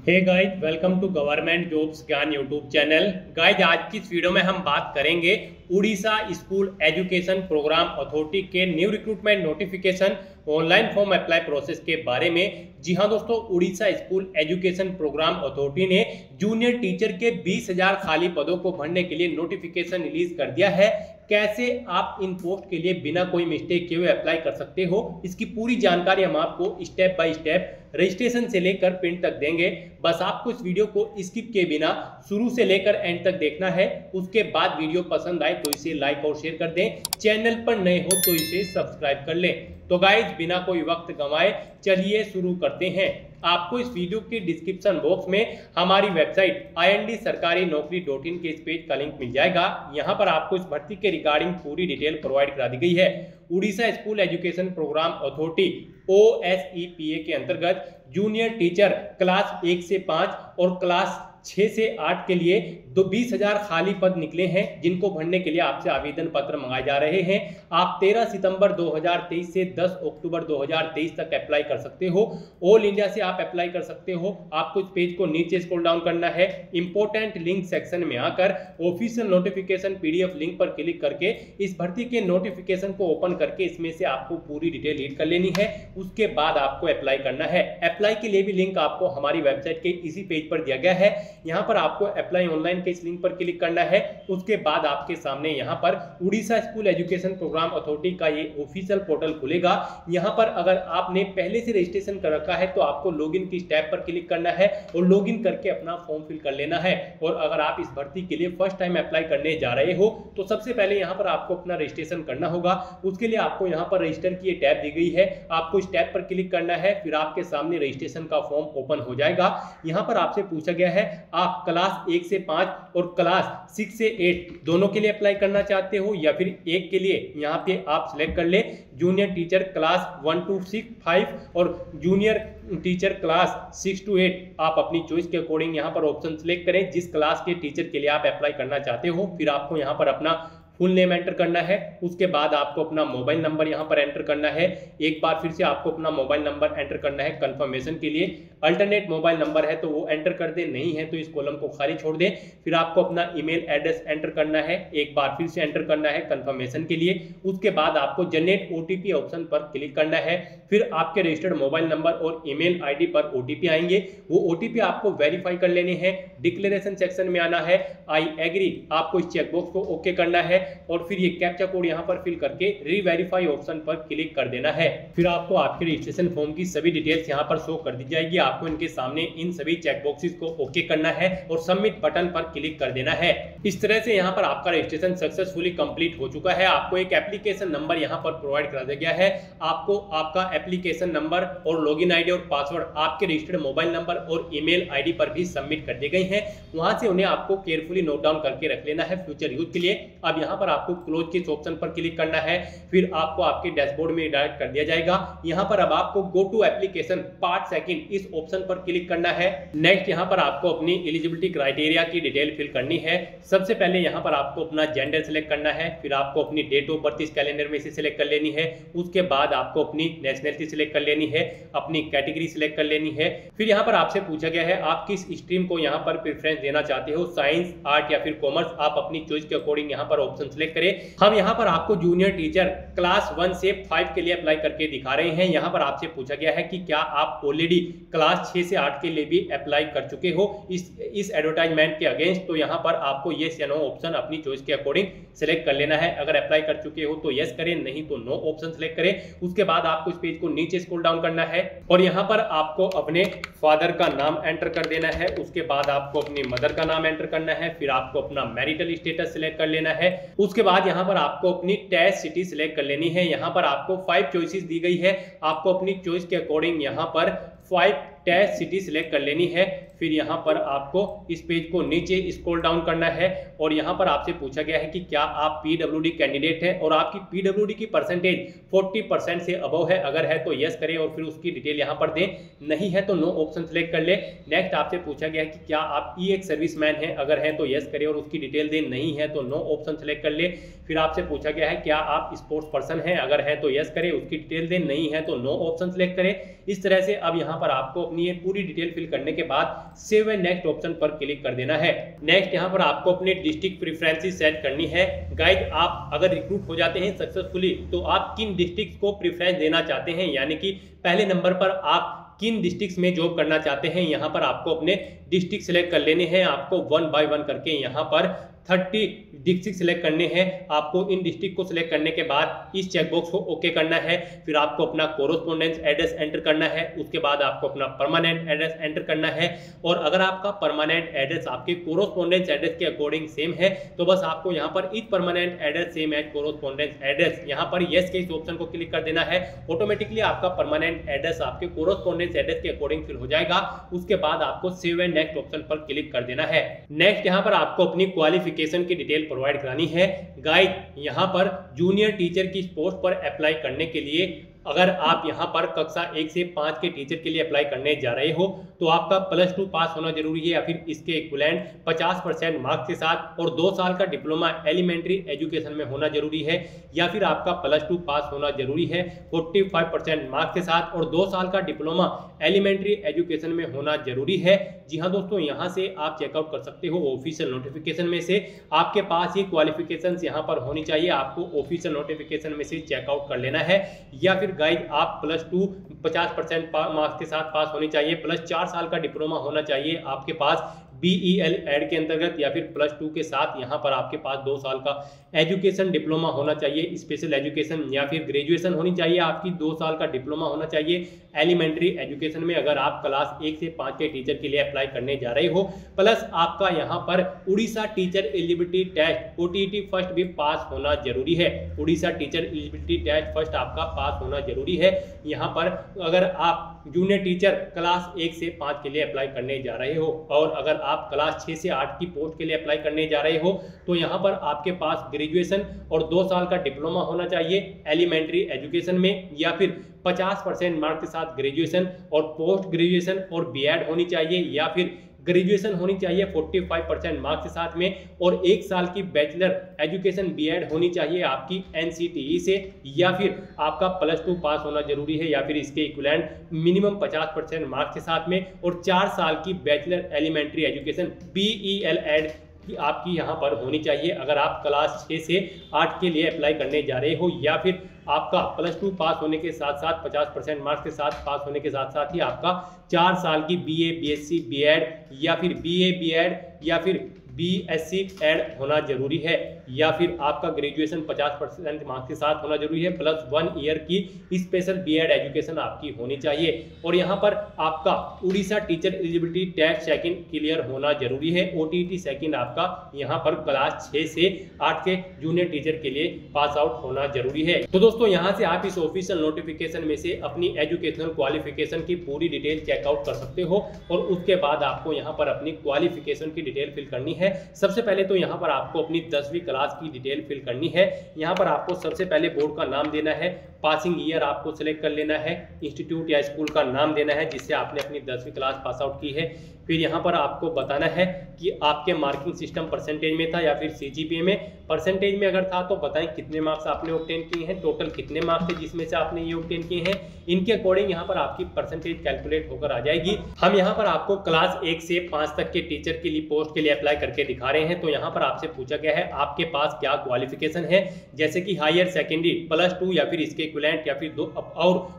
Hey guys, welcome to government jobs Gyan YouTube channel. Guys, आज की इस वीडियो में हम बात करेंगे Orissa school education programme authority के new recruitment notification online form apply process के बारे में। जी हाँ दोस्तों, Orissa school education programme authority ने जूनियर टीचर के 20,000 खाली पदों को भरने के लिए नोटिफिकेशन रिलीज कर दिया है। कैसे आप इन पोस्ट के लिए बिना कोई मिस्टेक किए हुए अप्लाई कर सकते हो, इसकी पूरी जानकारी हम आपको स्टेप बाय स्टेप रजिस्ट्रेशन से लेकर प्रिंट तक देंगे। बस आपको इस वीडियो को स्किप किए बिना शुरू से लेकर एंड तक देखना है। उसके बाद वीडियो पसंद आए तो इसे लाइक और शेयर कर दें। चैनल पर नए हो तो इसे सब्सक्राइब कर लें। तो गाइज, बिना कोई वक्त गंवाए चलिए शुरू करते हैं। आपको इस वीडियो के डिस्क्रिप्शन बॉक्स में हमारी वेबसाइट ind-sarkarinokri.in के इस पेज का लिंक मिल जाएगा। यहाँ पर आपको इस भर्ती के रिगार्डिंग पूरी डिटेल प्रोवाइड करा दी गई है। Odisha school education programme authority OSEPA के अंतर्गत जूनियर टीचर क्लास 1 से 5 और क्लास 6 से 8 के लिए 20,000 खाली पद निकले हैं, जिनको भरने के लिए आपसे आवेदन पत्र मंगाए जा रहे हैं। आप 13 सितंबर 2023 से 10 अक्टूबर 2023 तक अप्लाई कर सकते हो। ऑल इंडिया से आप अप्लाई कर सकते हो। आपको इस पेज को नीचे स्क्रॉल डाउन करना है। इंपॉर्टेंट लिंक सेक्शन में आकर ऑफिशियल नोटिफिकेशन PDF लिंक पर क्लिक करके इस भर्ती के नोटिफिकेशन को ओपन करके इसमें से आपको पूरी डिटेल रीड कर लेनी है। उसके बाद आपको अप्लाई करना है। अप्लाई के लिए भी लिंक आपको हमारी वेबसाइट के इसी पेज पर दिया गया है। यहाँ पर आपको अप्लाई ऑनलाइन के इस लिंक पर क्लिक करना है। उसके बाद आपके सामने यहाँ पर Odisha school education programme authority का ये ऑफिशियल पोर्टल खुलेगा। यहाँ पर अगर आपने पहले से रजिस्ट्रेशन कर रखा है तो आपको लॉगिन की टैब पर क्लिक करना है और लॉगिन करके अपना फॉर्म फिल कर लेना है। और अगर आप इस भर्ती के लिए फर्स्ट टाइम अप्लाई करने जा रहे हो तो सबसे पहले यहाँ पर आपको अपना रजिस्ट्रेशन करना होगा। उसके लिए आपको यहाँ पर रजिस्टर की टैब दी गई है। आपको इस टैब पर क्लिक करना है, फिर आपके सामने रजिस्ट्रेशन का फॉर्म ओपन हो जाएगा। यहाँ पर आपसे पूछा गया है आप क्लास 1 से 5 और क्लास 6 से 8 दोनों के लिए अप्लाई करना चाहते हो या फिर एक के लिए। यहाँ पे आप सिलेक्ट कर ले जूनियर टीचर क्लास 1 to 6, 5 और जूनियर टीचर क्लास 6 to 8। आप अपनी चॉइस के अकॉर्डिंग यहाँ पर ऑप्शन सिलेक्ट करें जिस क्लास के टीचर के लिए आप अप्लाई करना चाहते हो। फिर आपको यहाँ पर अपना फुल नेम एंटर करना है। उसके बाद आपको अपना मोबाइल नंबर यहाँ पर एंटर करना है। एक बार फिर से आपको अपना मोबाइल नंबर एंटर करना है कंफर्मेशन के लिए। अल्टरनेट मोबाइल नंबर है तो वो एंटर कर दे, नहीं है तो इस कॉलम को खाली छोड़ दे। फिर आपको अपना ईमेल एड्रेस एंटर करना है, एक बार फिर से एंटर करना है कंफर्मेशन के लिए। उसके बाद आपको जनरेट OTP ऑप्शन पर क्लिक करना है। फिर आपके रजिस्टर्ड मोबाइल नंबर और ईमेल ID पर OTP आएंगे। वो OTP आपको वेरीफाई कर लेने हैं। डिक्लेरेशन सेक्शन में आना है, आई एग्री, आपको इस चेकबॉक्स को ओके करना है और फिर ये कैप्चा कोड यहाँ पर फिल करके रीवेरीफाई ऑप्शन पर क्लिक कर देना है। फिर आपको आपके रजिस्ट्रेशन फॉर्म की सभी डिटेल्स यहाँ पर शो कर दी जाएगी। आपको इनके सामने इन सभी चेकबॉक्सेस को ओके करना है और सबमिट बटन पर क्लिक कर देना है। इस तरह से यहाँ पर आपका रजिस्ट्रेशन सक्सेसफुली कंप्लीट हो चुका है। आपको एक एप्लीकेशन नंबर यहाँ पर प्रोवाइड करा दिया गया है। आपको आपका एप्लीकेशन नंबर और लॉगिन ID और पासवर्ड आपके रजिस्टर्ड मोबाइल नंबर और ईमेल ID पर भी सबमिट कर दी गई है। वहां से उन्हें आपको केयरफुली नोट डाउन करके रख लेना है फ्यूचर यूज के लिए। अब यहाँ पर आपको क्लोज के ऑप्शन पर क्लिक करना है। फिर आपको आपके डैशबोर्ड में डायरेक्ट कर दिया जाएगा। यहाँ पर अब आपको go to application part second इस ऑप्शन पर क्लिक करना है। नेक्स्ट यहाँ पर आपको अपनी एलिजिबिलिटी क्राइटेरिया की डिटेल फिल करनी है। सबसे पहले यहाँ पर आपको अपना जेंडर सिलेक्ट करना है। फिर आपको अपनी डेट ऑफ बर्थ इस कैलेंडर में से सिलेक्ट कर लेनी है। उसके बाद आपको अपनी नेशनलिटी सिलेक्ट कर लेनी है, अपनी कैटेगरी सिलेक्ट कर लेनी है। फिर यहाँ पर आपसे पूछा गया है आप किस स्ट्रीम को यहाँ पर प्रेफरेंस देना चाहते हो, साइंस, आर्ट या फिर कॉमर्स। आप अपनी चॉइस के अकॉर्डिंग यहाँ पर ऑप्शन सिलेक्ट करें। हम यहाँ पर आपको जूनियर टीचर क्लास 1 से 5 के लिए अप्लाई करके दिखा रहे हैं। यहाँ पर आपसे पूछा गया है कि क्या आप ऑलरेडी क्लास 6 से 8 के लिए भी अप्लाई कर चुके हो इस एडवर्टाइजमेंट के अगेंस्ट। तो यहाँ पर आपको येस या नो ऑप्शन अपनी चॉइस के अकॉर्डिंग सिलेक्ट कर लेना है। अगर अप्लाई कर चुके हो तो येस करें, नहीं तो नो ऑप्शन सिलेक्ट करें। उसके बाद आपको इस पेज को नीचे स्क्रॉल डाउन करना है और यहाँ पर आपको अपने फादर का नाम एंटर कर देना है। उसके बाद आपको अपनी मदर का नाम एंटर करना है। फिर आपको अपना मैरिटल स्टेटस सिलेक्ट कर लेना है। उसके बाद यहाँ पर आपको अपनी टेस्ट सिटी सिलेक्ट कर लेनी है। यहाँ पर आपको 5 चॉइसेस दी गई है। आपको अपनी चॉइस के अकॉर्डिंग यहाँ पर 5 टेस्ट सिटी सिलेक्ट कर लेनी है। फिर यहाँ पर आपको इस पेज को नीचे स्क्रॉल डाउन करना है और यहाँ पर आपसे पूछा गया है कि क्या आप PWD कैंडिडेट है और आपकी PWD की परसेंटेज 40% से अबव है। अगर है तो यस करें और फिर उसकी डिटेल यहाँ पर दें, नहीं है तो नो ऑप्शन सिलेक्ट कर ले। नेक्स्ट आपसे पूछा गया है कि क्या आप EX सर्विसमैन है, अगर है तो यस करें और उसकी डिटेल दें, नहीं है तो नो ऑप्शन सिलेक्ट कर ले। फिर आपसे पूछा गया है क्या आप स्पोर्ट्स पर्सन है, अगर है तो यस करें, उसकी डिटेल दें, नहीं है तो नो ऑप्शन सिलेक्ट करें। इस तरह से अब यहाँ पर आपको अपनी ये पूरी डिटेल फिल करने के बाद सेव एंड नेक्स्ट ऑप्शन पर क्लिक कर देना है। नेक्स्ट यहाँ पर आपको अपने डिस्ट्रिक्ट प्रेफरेंसेस सेट करनी है। गाइज आप अगर रिक्रूट हो जाते हैं सक्सेसफुली तो आप किन डिस्ट्रिक्ट को प्रेफरेंस देना चाहते हैं, यानी कि पहले नंबर पर आप किन डिस्ट्रिक्ट्स में जॉब करना चाहते हैं, यहाँ पर आपको अपने डिस्ट्रिक्ट सेलेक्ट कर लेने हैं। आपको 1 बाय 1 करके यहाँ पर 30 डिस्ट्रिक्ट सेलेक्ट करने हैं। आपको इन डिस्ट्रिक्ट को सिलेक्ट करने के बाद इस चेकबॉक्स को ओके करना है। फिर आपको अपना कोरोस्पोंडेंस एड्रेस एंटर करना है। उसके बाद आपको अपना परमानेंट एड्रेस एंटर करना है। और अगर आपका परमानेंट एड्रेस आपके कोरोस्पोंडेंस एड्रेस के अकॉर्डिंग सेम है तो बस आपको यहाँ पर इस permanent address same as correspondence address यहाँ पर यस के इस ऑप्शन को क्लिक कर देना है। ऑटोमेटिकली आपका परमानेंट एड्रेस आपके कोरोस्पोंडेंस एड्रेस के अकॉर्डिंग फिल हो जाएगा। उसके बाद आपको सेव एंड नेक्स्ट ऑप्शन पर क्लिक कर देना है। नेक्स्ट यहाँ पर आपको अपनी क्वालिफिकेशन की डिटेल प्रोवाइड करानी है। गाइड यहाँ पर जूनियर टीचर की पोस्ट पर अप्लाई करने के लिए अगर आप यहाँ पर कक्षा 1 से 5 के टीचर के लिए अप्लाई करने जा रहे हो तो आपका +2 पास होना जरूरी है या फिर इसके इक्विवेलेंट 50% मार्क्स के साथ और 2 साल का डिप्लोमा एलिमेंट्री एजुकेशन में होना जरूरी है, या फिर आपका +2 पास होना जरूरी है 45% मार्क्स के साथ और 2 साल का डिप्लोमा एलिमेंट्री एजुकेशन में होना जरूरी है। जी हाँ दोस्तों, यहाँ से आप चेकआउट कर सकते हो ऑफिशियल नोटिफिकेशन में से आपके पास ये क्वालिफिकेशंस यहाँ पर होनी चाहिए। आपको ऑफिशियल नोटिफिकेशन में से चेकआउट कर लेना है। या फिर गाइड आप +2 50% मार्क्स के साथ पास होनी चाहिए, +4 साल का डिप्लोमा होना चाहिए आपके पास BEL एड के अंतर्गत, या फिर +2 के साथ यहाँ पर आपके पास 2 साल का एजुकेशन डिप्लोमा होना चाहिए, स्पेशल एजुकेशन या फिर ग्रेजुएशन होनी चाहिए आपकी, 2 साल का डिप्लोमा होना चाहिए एलिमेंट्री एजुकेशन में अगर आप क्लास 1 से 5 के टीचर के लिए अप्लाई करने जा रहे हो। प्लस आपका यहाँ पर Odisha teacher eligibility test OTET first भी पास होना जरूरी है। Odisha teacher eligibility test first आपका पास होना जरूरी है। यहाँ पर अगर आप जूनियर टीचर क्लास 1 से 5 के लिए अप्लाई करने जा रहे हो और अगर आप क्लास 6 से 8 की पोस्ट के लिए अप्लाई करने जा रहे हो तो यहाँ पर आपके पास ग्रेजुएशन और 2 साल का डिप्लोमा होना चाहिए एलिमेंट्री एजुकेशन में, या फिर 50% मार्क्स के साथ ग्रेजुएशन और पोस्ट ग्रेजुएशन और BEd होनी चाहिए, या फिर ग्रेजुएशन होनी चाहिए 45% मार्क्स के साथ में और 1 साल की बैचलर एजुकेशन BEd होनी चाहिए आपकी NCTE से, या फिर आपका +2 पास होना जरूरी है या फिर इसके इक्विवेलेंट मिनिमम 50% मार्क्स के साथ में और 4 साल की bachelor elementary education BEL Ed कि आपकी यहाँ पर होनी चाहिए अगर आप क्लास 6 से 8 के लिए अप्लाई करने जा रहे हो, या फिर आपका +2 पास होने के साथ साथ 50% मार्क्स के साथ पास होने के साथ साथ ही आपका 4 साल की BA BSc BEd या फिर BA BEd या फिर BSc एड होना जरूरी है, या फिर आपका ग्रेजुएशन 50% मार्क्स के साथ होना जरूरी है +1 ईयर की स्पेशल BEd एजुकेशन आपकी होनी चाहिए। और यहाँ पर आपका Odisha teacher eligibility test second clear होना जरूरी है। OTET सेकंड आपका यहाँ पर क्लास 6 से 8 के जूनियर टीचर के लिए पास आउट होना जरूरी है। तो दोस्तों यहाँ से आप इस ऑफिशियल नोटिफिकेशन में से अपनी एजुकेशनल क्वालिफिकेशन की पूरी डिटेल चेकआउट कर सकते हो और उसके बाद आपको यहाँ पर अपनी क्वालिफिकेशन की डिटेल फिल करनी है। सबसे पहले तो यहाँ पर आपको अपनी 10वीं क्लास की डिटेल फिल करनी है। यहाँ पर आपको सबसे पहले बोर्ड का नाम देना है, पासिंग ईयर आपको सिलेक्ट कर लेना है, इंस्टीट्यूट या स्कूल का नाम देना है जिससे आपने अपनी 10वीं क्लास पास आउट की है। फिर यहाँ पर आपको बताना है कि आपके मार्किंग सिस्टम परसेंटेज में था या फिर CGPA में। परसेंटेज में अगर था तो बताएं कितने मार्क्स आपने ऑब्टेन किए हैं, टोटल कितने मार्क्स थे जिसमें से आपने ये ऑब्टेन किए हैं। इनके अकॉर्डिंग यहाँ पर आपकी परसेंटेज कैलकुलेट होकर आ जाएगी। हम यहाँ पर आपको क्लास 1 से 5 तक के टीचर के लिए पोस्ट के लिए अप्लाई करके दिखा रहे हैं। तो यहाँ पर आपसे पूछा गया है आपके पास क्या क्वालिफिकेशन है, जैसे कि हायर सेकेंडरी +2 या फिर इसके इक्विवेलेंट या फिर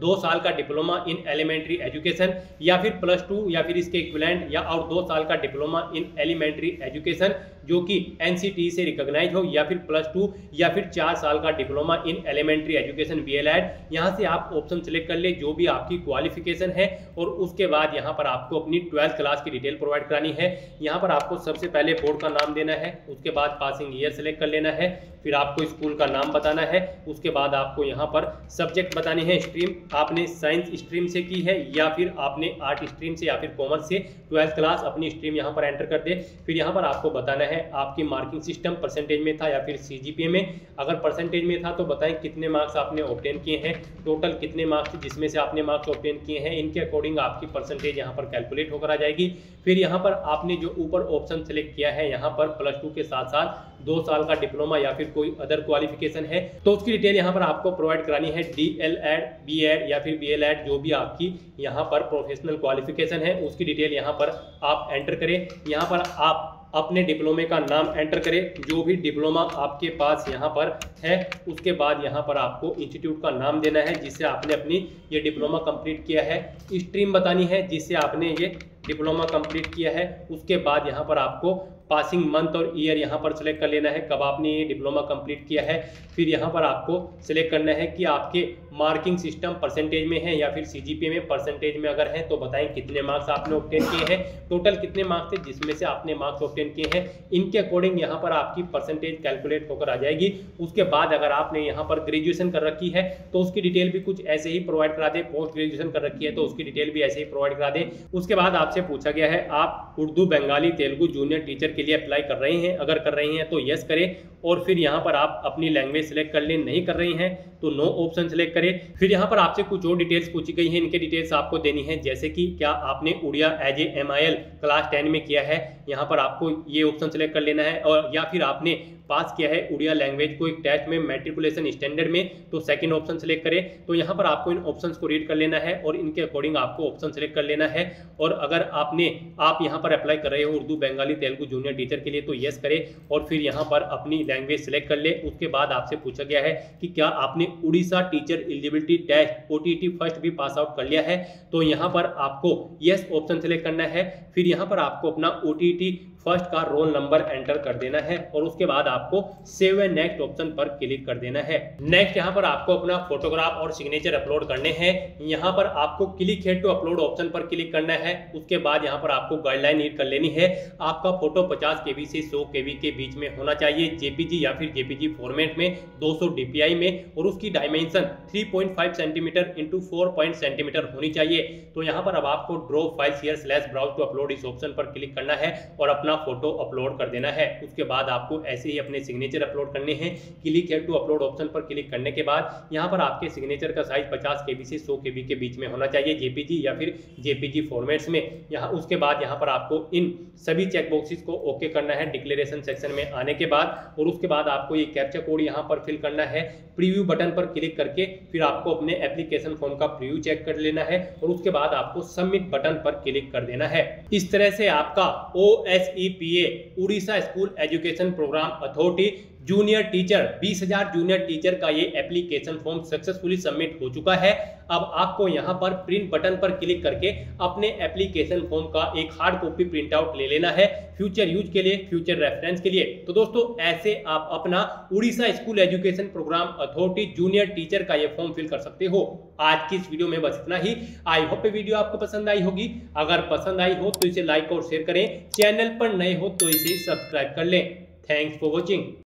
2 साल का डिप्लोमा इन एलिमेंट्री एजुकेशन, या फिर +2 या फिर इसके इक्विवेलेंट या और 2 साल का डिप्लोमा इन एलिमेंट्री एजुकेशन जो कि NCTE से रिकॉग्नाइज हो, या फिर +2 या फिर 4 साल का diploma in elementary education BEl Ed. यहाँ से आप ऑप्शन सेलेक्ट कर ले जो भी आपकी क्वालिफिकेशन है और उसके बाद यहाँ पर आपको अपनी 12th क्लास की डिटेल प्रोवाइड करानी है। यहाँ पर आपको सबसे पहले बोर्ड का नाम देना है, उसके बाद पासिंग ईयर सेलेक्ट कर लेना है, फिर आपको स्कूल का नाम बताना है, उसके बाद आपको यहाँ पर सब्जेक्ट बताने हैं, स्ट्रीम आपने साइंस स्ट्रीम से की है या फिर आपने आर्ट स्ट्रीम से या फिर कॉमर्स से 12th क्लास अपनी स्ट्रीम यहाँ पर एंटर कर दे। फिर यहाँ पर आपको बताना है है आपकी मार्किंग सिस्टम परसेंटेज में था या फिर सीजीपीए में। अगर परसेंटेज में था तो बताएं कितने मार्क्स आपने ऑब्टेन किए हैं, टोटल कितने मार्क्स जिसमें से आपने मार्क्स ऑब्टेन किए हैं, इनके अकॉर्डिंग आपकी परसेंटेज यहाँ पर कैलकुलेट होकर आ जाएगी। फिर यहाँ पर आपने जो ऊपर ऑप्शन सेलेक्ट किया है यहाँ पर +2 के साथ साथ 2 साल का डिप्लोमा या फिर कोई अदर क्वालिफिकेशन है तो उसकी डिटेल यहाँ पर आपको प्रोवाइड करानी है। DL.Ed, B.Ed या फिर BL.Ed जो भी आपकी यहाँ पर प्रोफेशनल क्वालिफिकेशन है उसकी डिटेल यहाँ पर आप एंटर करें। यहाँ पर आप अपने डिप्लोमे का नाम एंटर करें, जो भी डिप्लोमा आपके पास यहाँ पर है। उसके बाद यहाँ पर आपको इंस्टीट्यूट का नाम देना है जिससे आपने अपनी ये डिप्लोमा कंप्लीट किया है, स्ट्रीम बतानी है जिससे आपने ये डिप्लोमा कंप्लीट किया है। उसके बाद यहाँ पर आपको पासिंग मंथ और ईयर यहाँ पर सिलेक्ट कर लेना है कब आपने ये डिप्लोमा कंप्लीट किया है। फिर यहाँ पर आपको सिलेक्ट करना है कि आपके मार्किंग सिस्टम परसेंटेज में है या फिर सीजीपीए में। परसेंटेज में अगर है तो बताएं कितने मार्क्स आपने ऑब्टेन किए हैं, टोटल कितने मार्क्स थे जिसमें से आपने मार्क्स ऑब्टेन किए हैं, इनके अकॉर्डिंग यहाँ पर आपकी परसेंटेज कैलकुलेट होकर आ जाएगी। उसके बाद अगर आपने यहाँ पर ग्रेजुएशन कर रखी है तो उसकी डिटेल भी कुछ ऐसे ही प्रोवाइड करा दे, पोस्ट ग्रेजुएशन कर रखी है तो उसकी डिटेल भी ऐसे ही प्रोवाइड करा दे। उसके बाद आपसे पूछा गया है आप उर्दू, बंगाली, तेलुगु जूनियर टीचर के लिए अप्लाई कर रहे हैं, अगर कर रही हैं तो यस करें और फिर यहाँ पर आप अपनी लैंग्वेज सिलेक्ट कर लें, नहीं कर रही हैं तो नो ऑप्शन सिलेक्ट करें। फिर यहाँ पर आपसे कुछ और डिटेल्स पूछी गई हैं, इनके डिटेल्स आपको देनी है जैसे कि क्या आपने Odia as a MIL class 10 में किया है, यहाँ पर आपको ये ऑप्शन सिलेक्ट कर लेना है। और या फिर आपने पास किया है उड़िया लैंग्वेज को एक टेस्ट में मैट्रिकुलेशन स्टैंडर्ड में तो सेकंड ऑप्शन सिलेक्ट करें। तो यहाँ पर आपको इन ऑप्शंस को रीड कर लेना है और इनके अकॉर्डिंग आपको ऑप्शन सिलेक्ट कर लेना है। और अगर आप यहाँ पर अप्लाई कर रहे हो उर्दू, बंगाली, तेलुगु जूनियर टीचर के लिए तो यस करें और फिर यहाँ पर अपनी लैंग्वेज सिलेक्ट कर ले। उसके बाद आपसे पूछा गया है कि क्या आपने Odisha teacher eligibility test OTT first भी पास आउट कर लिया है, तो यहाँ पर आपको यस ऑप्शन सिलेक्ट करना है। फिर यहाँ पर आपको अपना OTT फर्स्ट का रोल नंबर एंटर कर देना है और उसके बाद आपको सेव एंड नेक्स्ट ऑप्शन पर क्लिक कर देना है। नेक्स्ट यहाँ पर आपको अपना फोटोग्राफ और सिग्नेचर अपलोड करने हैं। यहाँ पर आपको click here to upload option पर क्लिक करना है। उसके बाद यहाँ पर आपको गाइडलाइन रीड कर लेनी है। आपका फोटो 50 KB से 100 KB के बीच में होना चाहिए, JPG या फिर JPG फॉर्मेट में, 200 DPI में और उसकी डायमेंशन 3.5 सेंटीमीटर इंटू 4 सेंटीमीटर होनी चाहिए। तो यहाँ पर अब आपको drop files here / browse to upload इस ऑप्शन पर क्लिक करना है और अपना फोटो अपलोड कर देना है। उसके बाद आपको ऐसे ही अपने सिग्नेचर अपलोड करने हैं। Click here to upload option पर क्लिक करने के बाद यहाँ पर आपके सिग्नेचर का साइज 50 KB से 100 KB के बीच में होना चाहिए, JPG या फिर JPG फॉर्मेट्स में। यहाँ उसके बाद यहाँ पर आपको इन सभी चेक बॉक्सेस को ओके करना है डिक्लेरेशन सेक्शन में आने के बाद। और उसके बाद आपको ये कैप्चा कोड यहाँ पर फिल करना है। प्रीव्यू बटन पर क्लिक करके फिर आपको अपने एप्लीकेशन फॉर्म का प्रीव्यू चेक कर लेना है और उसके बाद आपको सबमिट बटन पर क्लिक कर देना है। इस तरह से आपका OSEPA Odisha school education programme authority junior teacher 20,000 junior teacher का ये एप्लीकेशन फॉर्म सक्सेसफुली सबमिट हो चुका है। अब आपको यहाँ पर प्रिंट बटन पर क्लिक करके अपने एप्लीकेशन फॉर्म का एक हार्ड कॉपी प्रिंट आउट ले लेना है फ्यूचर यूज के लिए, फ्यूचर रेफरेंस के लिए। तो दोस्तों ऐसे आप अपना Odisha school education programme authority junior teacher का ये फॉर्म फिल कर सकते हो। आज की इस वीडियो में बस इतना ही। आई होप ये वीडियो आपको पसंद आई होगी। अगर पसंद आई हो तो इसे लाइक और शेयर करें, चैनल पर नए हो तो इसे सब्सक्राइब कर लें। Thanks for watching.